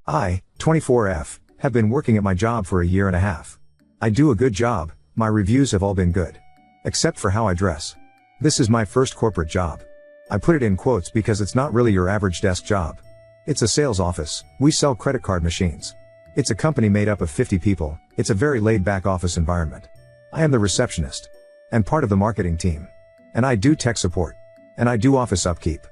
I, 24F, have been working at my job for a year and a half. I do a good job, my reviews have all been good. Except for how I dress. This is my first corporate job. I put it in quotes because it's not really your average desk job. It's a sales office, we sell credit card machines. It's a company made up of 50 people, it's a very laid-back office environment. I am the receptionist. And part of the marketing team. And I do tech support. And I do office upkeep.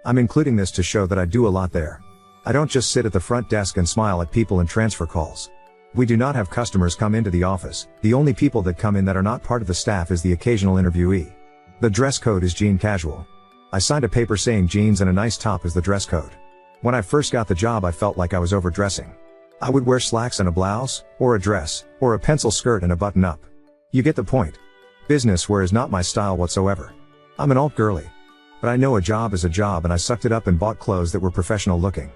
I'm including this to show that I do a lot there. I don't just sit at the front desk and smile at people and transfer calls. We do not have customers come into the office, the only people that come in that are not part of the staff is the occasional interviewee. The dress code is jean casual. I signed a paper saying jeans and a nice top is the dress code. When I first got the job I felt like I was overdressing. I would wear slacks and a blouse, or a dress, or a pencil skirt and a button-up. You get the point. Business wear is not my style whatsoever. I'm an alt girly. But I know a job is a job and I sucked it up and bought clothes that were professional looking.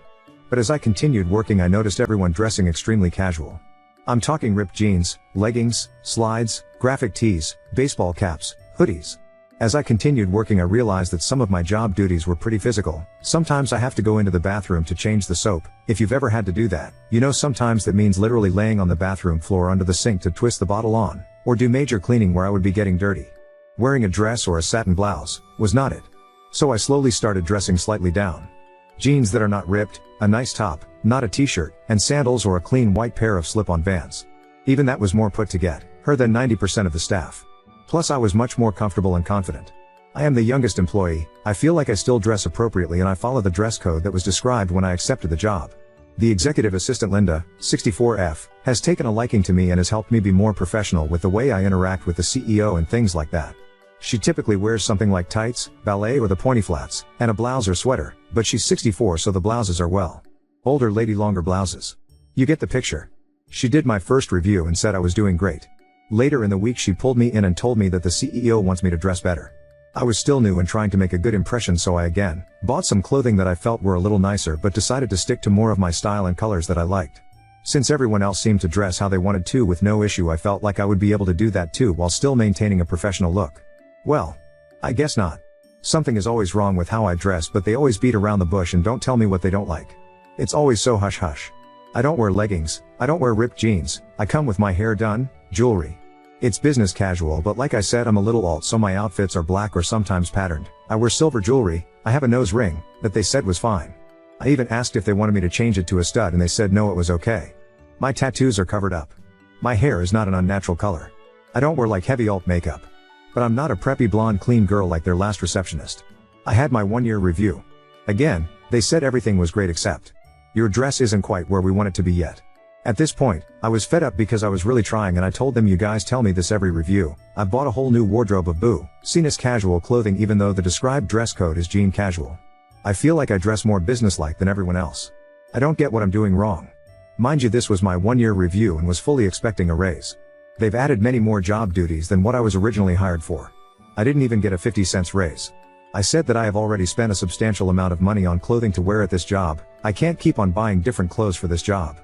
But as I continued working I noticed everyone dressing extremely casual. I'm talking ripped jeans, leggings, slides, graphic tees, baseball caps, hoodies. As I continued working I realized that some of my job duties were pretty physical. Sometimes I have to go into the bathroom to change the soap. If you've ever had to do that, you know sometimes that means literally laying on the bathroom floor under the sink to twist the bottle on, or do major cleaning where I would be getting dirty. Wearing a dress or a satin blouse was not it. So I slowly started dressing slightly down. Jeans that are not ripped, a nice top, not a t-shirt, and sandals or a clean white pair of slip-on Vans. Even that was more put to get her than 90% of the staff. Plus I was much more comfortable and confident. I am the youngest employee, I feel like I still dress appropriately and I follow the dress code that was described when I accepted the job. The executive assistant Linda, 64F, has taken a liking to me and has helped me be more professional with the way I interact with the CEO and things like that. She typically wears something like tights, ballet or the pointy flats, and a blouse or sweater, but she's 64 so the blouses are well. Older lady longer blouses. You get the picture. She did my first review and said I was doing great. Later in the week she pulled me in and told me that the CEO wants me to dress better. I was still new and trying to make a good impression so I again bought some clothing that I felt were a little nicer but decided to stick to more of my style and colors that I liked. Since everyone else seemed to dress how they wanted to with no issue I felt like I would be able to do that too while still maintaining a professional look. Well, I guess not. Something is always wrong with how I dress but they always beat around the bush and don't tell me what they don't like. It's always so hush hush. I don't wear leggings, I don't wear ripped jeans, I come with my hair done, jewelry. It's business casual but like I said I'm a little alt so my outfits are black or sometimes patterned. I wear silver jewelry, I have a nose ring, that they said was fine. I even asked if they wanted me to change it to a stud and they said no it was okay. My tattoos are covered up. My hair is not an unnatural color. I don't wear like heavy alt makeup. But I'm not a preppy blonde clean girl like their last receptionist. I had my 1-year review. Again, they said everything was great except your dress isn't quite where we want it to be yet. At this point, I was fed up because I was really trying and I told them you guys tell me this every review. I've bought a whole new wardrobe of seen as casual clothing even though the described dress code is jean casual. I feel like I dress more businesslike than everyone else. I don't get what I'm doing wrong. Mind you this was my 1-year review and was fully expecting a raise. They've added many more job duties than what I was originally hired for. I didn't even get a 50-cent raise. I said that I have already spent a substantial amount of money on clothing to wear at this job. I can't keep on buying different clothes for this job.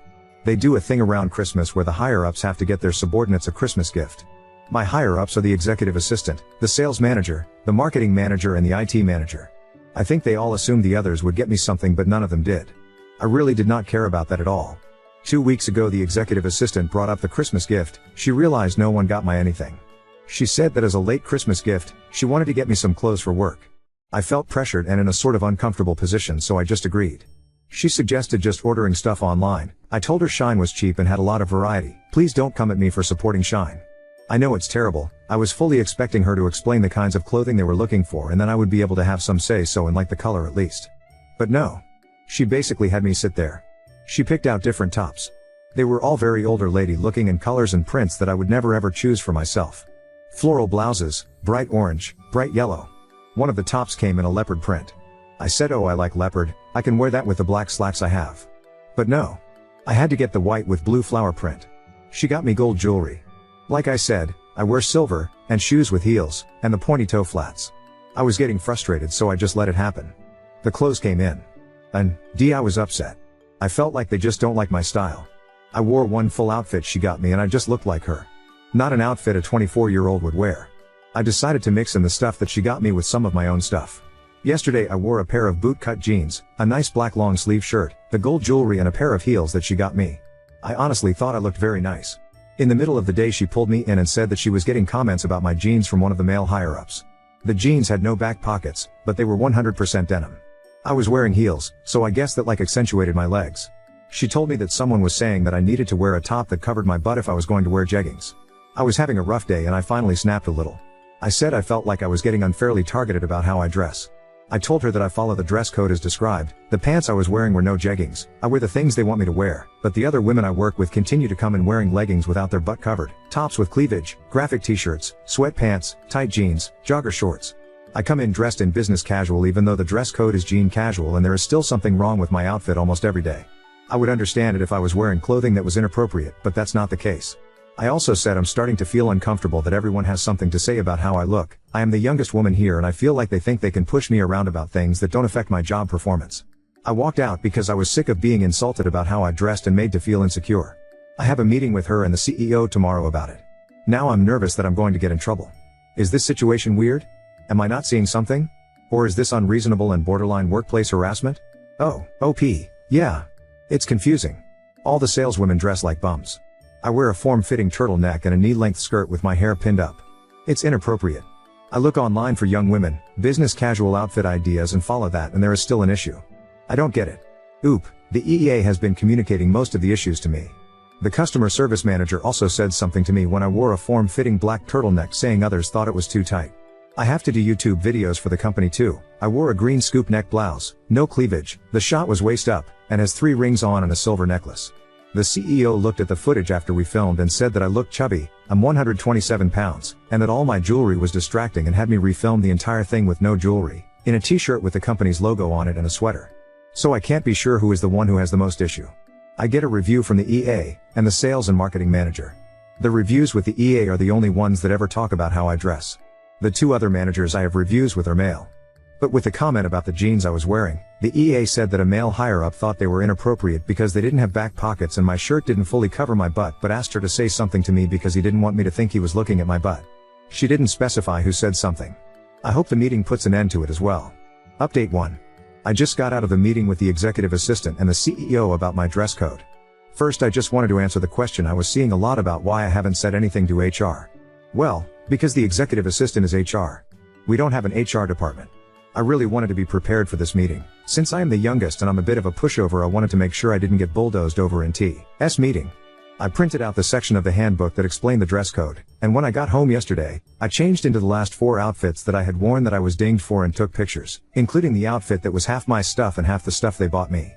They do a thing around Christmas where the higher-ups have to get their subordinates a Christmas gift. My higher-ups are the executive assistant, the sales manager, the marketing manager and the IT manager. I think they all assumed the others would get me something but none of them did. I really did not care about that at all. 2 weeks ago the executive assistant brought up the Christmas gift. She realized no one got my anything. She said that as a late Christmas gift, she wanted to get me some clothes for work. I felt pressured and in a sort of uncomfortable position so I just agreed. She suggested just ordering stuff online. I told her Shine was cheap and had a lot of variety. Please don't come at me for supporting Shine. I know it's terrible. I was fully expecting her to explain the kinds of clothing they were looking for and then I would be able to have some say so and like the color at least. But no. She basically had me sit there. She picked out different tops. They were all very older lady looking in colors and prints that I would never ever choose for myself. Floral blouses, bright orange, bright yellow. One of the tops came in a leopard print. I said oh I like leopard, I can wear that with the black slacks I have. But no. I had to get the white with blue flower print. She got me gold jewelry. Like I said, I wear silver, and shoes with heels, and the pointy toe flats. I was getting frustrated so I just let it happen. The clothes came in. And, I was upset. I felt like they just don't like my style. I wore one full outfit she got me and I just looked like her. Not an outfit a 24-year-old would wear. I decided to mix in the stuff that she got me with some of my own stuff. Yesterday I wore a pair of boot-cut jeans, a nice black long-sleeve shirt, the gold jewelry and a pair of heels that she got me. I honestly thought I looked very nice. In the middle of the day she pulled me in and said that she was getting comments about my jeans from one of the male higher-ups. The jeans had no back pockets, but they were 100% denim. I was wearing heels, so I guess that like accentuated my legs. She told me that someone was saying that I needed to wear a top that covered my butt if I was going to wear jeggings. I was having a rough day and I finally snapped a little. I said I felt like I was getting unfairly targeted about how I dress. I told her that I follow the dress code as described. The pants I was wearing were no jeggings. I wear the things they want me to wear, but the other women I work with continue to come in wearing leggings without their butt covered, tops with cleavage, graphic t-shirts, sweatpants, tight jeans, jogger shorts. I come in dressed in business casual even though the dress code is jean casual and there is still something wrong with my outfit almost every day. I would understand it if I was wearing clothing that was inappropriate, but that's not the case. I also said I'm starting to feel uncomfortable that everyone has something to say about how I look. I am the youngest woman here and I feel like they think they can push me around about things that don't affect my job performance. I walked out because I was sick of being insulted about how I dressed and made to feel insecure. I have a meeting with her and the CEO tomorrow about it. Now I'm nervous that I'm going to get in trouble. Is this situation weird? Am I not seeing something? Or is this unreasonable and borderline workplace harassment? Oh, OP, yeah. It's confusing. All the saleswomen dress like bums. I wear a form-fitting turtleneck and a knee-length skirt with my hair pinned up. It's inappropriate. I look online for young women, business casual outfit ideas and follow that and there is still an issue. I don't get it. Oop, the EEA has been communicating most of the issues to me. The customer service manager also said something to me when I wore a form-fitting black turtleneck saying others thought it was too tight. I have to do YouTube videos for the company too. I wore a green scoop neck blouse, no cleavage, the shot was waist up, and has 3 rings on and a silver necklace. The CEO looked at the footage after we filmed and said that I looked chubby, I'm 127 pounds, and that all my jewelry was distracting and had me refilm the entire thing with no jewelry, in a t-shirt with the company's logo on it and a sweater. So I can't be sure who is the one who has the most issue. I get a review from the EA, and the sales and marketing manager. The reviews with the EA are the only ones that ever talk about how I dress. The 2 other managers I have reviews with are male. But with the comment about the jeans I was wearing, the EA said that a male higher-up thought they were inappropriate because they didn't have back pockets and my shirt didn't fully cover my butt but asked her to say something to me because he didn't want me to think he was looking at my butt. She didn't specify who said something. I hope the meeting puts an end to it as well. Update 1. I just got out of the meeting with the executive assistant and the CEO about my dress code. First I just wanted to answer the question I was seeing a lot about why I haven't said anything to HR. Well, because the executive assistant is HR. We don't have an HR department. I really wanted to be prepared for this meeting. Since I am the youngest and I'm a bit of a pushover, I wanted to make sure I didn't get bulldozed over in T's meeting. I printed out the section of the handbook that explained the dress code, and when I got home yesterday, I changed into the last 4 outfits that I had worn that I was dinged for and took pictures, including the outfit that was half my stuff and half the stuff they bought me.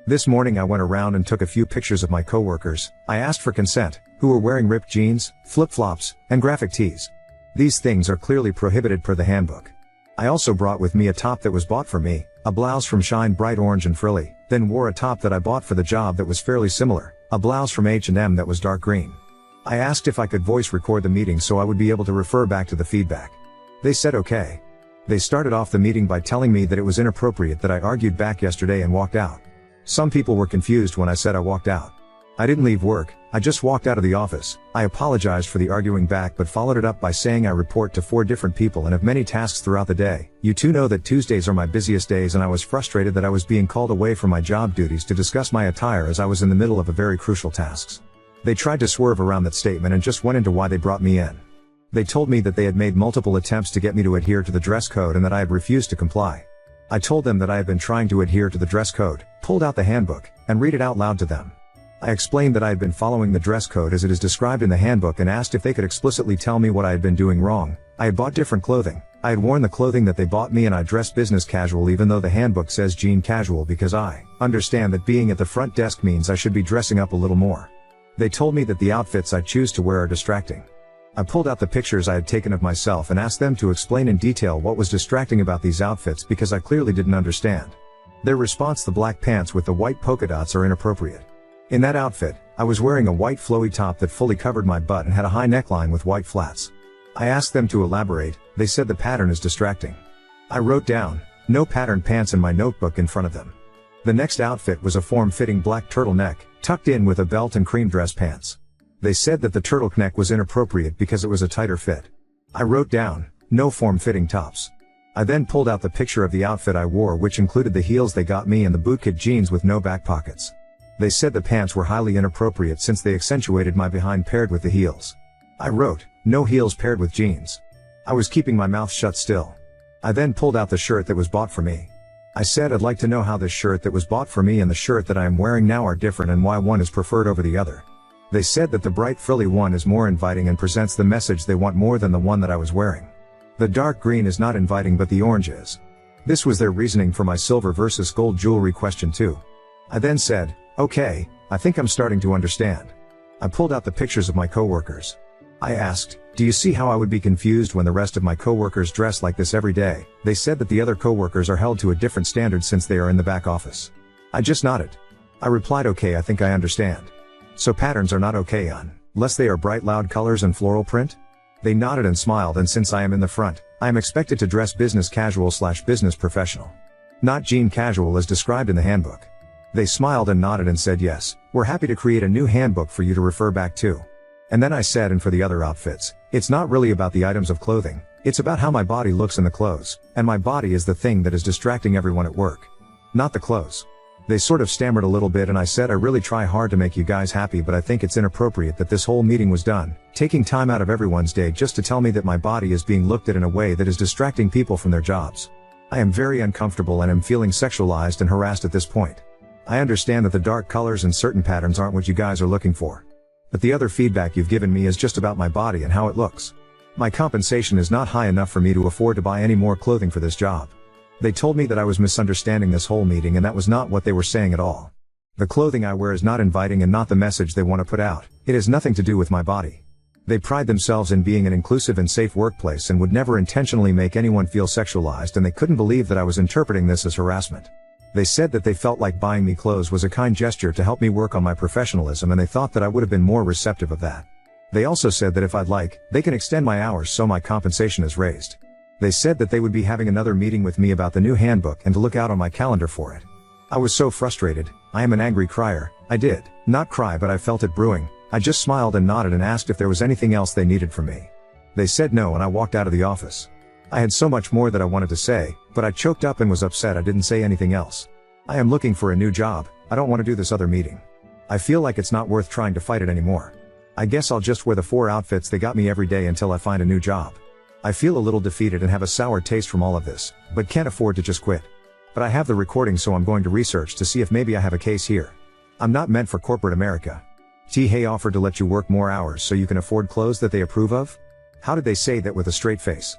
This morning I went around and took a few pictures of my coworkers. I asked for consent, who were wearing ripped jeans, flip-flops, and graphic tees. These things are clearly prohibited per the handbook. I also brought with me a top that was bought for me, a blouse from Shine bright orange and frilly, then wore a top that I bought for the job that was fairly similar, a blouse from H&M that was dark green. I asked if I could voice record the meeting so I would be able to refer back to the feedback. They said okay. They started off the meeting by telling me that it was inappropriate that I argued back yesterday and walked out. Some people were confused when I said I walked out. I didn't leave work, I just walked out of the office. I apologized for the arguing back but followed it up by saying I report to 4 different people and have many tasks throughout the day. You two know that Tuesdays are my busiest days and I was frustrated that I was being called away from my job duties to discuss my attire as I was in the middle of a very crucial tasks. They tried to swerve around that statement and just went into why they brought me in. They told me that they had made multiple attempts to get me to adhere to the dress code and that I had refused to comply. I told them that I had been trying to adhere to the dress code, pulled out the handbook, and read it out loud to them. I explained that I had been following the dress code as it is described in the handbook and asked if they could explicitly tell me what I had been doing wrong. I had bought different clothing. I had worn the clothing that they bought me and I dressed business casual even though the handbook says jean casual because I understand that being at the front desk means I should be dressing up a little more. They told me that the outfits I choose to wear are distracting. I pulled out the pictures I had taken of myself and asked them to explain in detail what was distracting about these outfits because I clearly didn't understand. Their response: the black pants with the white polka dots are inappropriate. In that outfit, I was wearing a white flowy top that fully covered my butt and had a high neckline with white flats. I asked them to elaborate. They said the pattern is distracting. I wrote down, no pattern pants in my notebook in front of them. The next outfit was a form-fitting black turtleneck, tucked in with a belt and cream dress pants. They said that the turtleneck was inappropriate because it was a tighter fit. I wrote down, no form-fitting tops. I then pulled out the picture of the outfit I wore, which included the heels they got me and the bootcut jeans with no back pockets. They said the pants were highly inappropriate since they accentuated my behind paired with the heels. I wrote, "No heels paired with jeans." I was keeping my mouth shut still. I then pulled out the shirt that was bought for me. I said I'd like to know how this shirt that was bought for me and the shirt that I am wearing now are different and why one is preferred over the other. They said that the bright frilly one is more inviting and presents the message they want more than the one that I was wearing. The dark green is not inviting but the orange is. This was their reasoning for my silver versus gold jewelry question too. I then said, "Okay, I think I'm starting to understand." I pulled out the pictures of my coworkers. I asked, "Do you see how I would be confused when the rest of my coworkers dress like this every day?" They said that the other coworkers are held to a different standard since they are in the back office. I just nodded. I replied, "Okay, I think I understand. So patterns are not okay unless they are bright loud colors and floral print?" They nodded and smiled, and since I am in the front, I am expected to dress business casual/business professional. Not jean casual as described in the handbook. They smiled and nodded and said, "Yes, we're happy to create a new handbook for you to refer back to." And then I said, "And for the other outfits, it's not really about the items of clothing, it's about how my body looks in the clothes, and my body is the thing that is distracting everyone at work. Not the clothes." They sort of stammered a little bit and I said, "I really try hard to make you guys happy, but I think it's inappropriate that this whole meeting was done, taking time out of everyone's day just to tell me that my body is being looked at in a way that is distracting people from their jobs. I am very uncomfortable and am feeling sexualized and harassed at this point. I understand that the dark colors and certain patterns aren't what you guys are looking for. But the other feedback you've given me is just about my body and how it looks. My compensation is not high enough for me to afford to buy any more clothing for this job." They told me that I was misunderstanding this whole meeting and that was not what they were saying at all. The clothing I wear is not inviting and not the message they want to put out. It has nothing to do with my body. They pride themselves in being an inclusive and safe workplace and would never intentionally make anyone feel sexualized, and they couldn't believe that I was interpreting this as harassment. They said that they felt like buying me clothes was a kind gesture to help me work on my professionalism, and they thought that I would have been more receptive of that. They also said that if I'd like, they can extend my hours so my compensation is raised. They said that they would be having another meeting with me about the new handbook and to look out on my calendar for it. I was so frustrated. I am an angry crier. I did not cry, but I felt it brewing. I just smiled and nodded and asked if there was anything else they needed from me. They said no and I walked out of the office. I had so much more that I wanted to say, but I choked up and was upset I didn't say anything else. I am looking for a new job. I don't want to do this other meeting. I feel like it's not worth trying to fight it anymore. I guess I'll just wear the 4 outfits they got me every day until I find a new job. I feel a little defeated and have a sour taste from all of this, but can't afford to just quit. But I have the recording, so I'm going to research to see if maybe I have a case here. I'm not meant for corporate America. Adhere offered to let you work more hours so you can afford clothes that they approve of? How did they say that with a straight face?